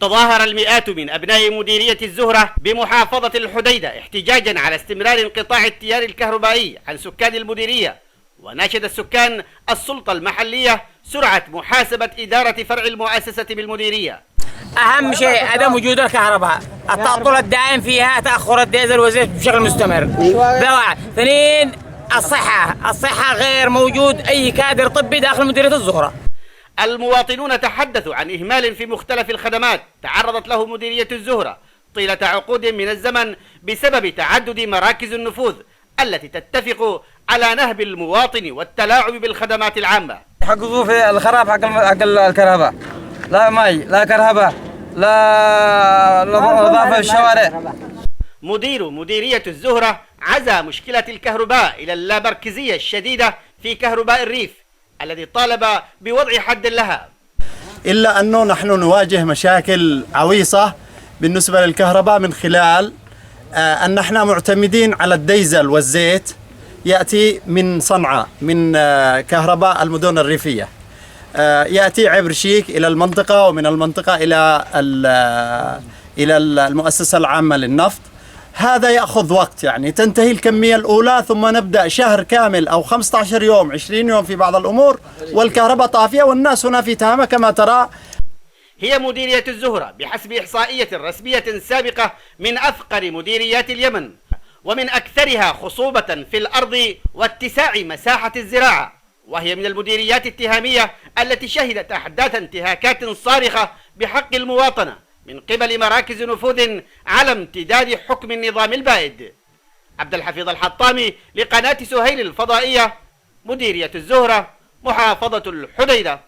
تظاهر المئات من أبناء مديرية الزهرة بمحافظة الحديدة احتجاجا على استمرار انقطاع التيار الكهربائي عن سكان المديرية، وناشد السكان السلطة المحلية سرعة محاسبة إدارة فرع المؤسسة بالمديرية. أهم شيء عدم وجود الكهرباء، التعطل الدائم فيها، تأخر الديزل والزيت بشكل مستمر. واحد. اثنين، الصحة غير موجود أي كادر طبي داخل مديرية الزهرة. المواطنون تحدثوا عن إهمال في مختلف الخدمات تعرضت له مديرية الزهرة طيلة عقود من الزمن بسبب تعدد مراكز النفوذ التي تتفق على نهب المواطن والتلاعب بالخدمات العامة. يحققوا في الخراب حق الكهرباء، لا مي، لا كهرباء، لا نظافة الشوارع. مدير مديرية الزهرة عزى مشكلة الكهرباء إلى اللامركزية الشديدة في كهرباء الريف الذي طالب بوضع حد لها. إلا أنه نحن نواجه مشاكل عويصة بالنسبة للكهرباء من خلال أن نحن معتمدين على الديزل والزيت يأتي من صنعاء، من كهرباء المدن الريفية، يأتي عبر شيك إلى المنطقة، ومن المنطقة إلى المؤسسة العامة للنفط. هذا يأخذ وقت، يعني تنتهي الكمية الأولى ثم نبدأ شهر كامل أو 15 يوم 20 يوم في بعض الأمور والكهرباء طافية والناس هنا في تهامة كما ترى. هي مديرية الزهرة بحسب إحصائية رسمية سابقة من أفقر مديريات اليمن ومن أكثرها خصوبة في الأرض واتساع مساحة الزراعة، وهي من المديريات التهامية التي شهدت أحداث انتهاكات صارخة بحق المواطنة من قبل مراكز نفوذ على امتداد حكم النظام البائد. عبد الحفيظ الحطامي لقناة سهيل الفضائية، مديرية الزهرة، محافظة الحديدة.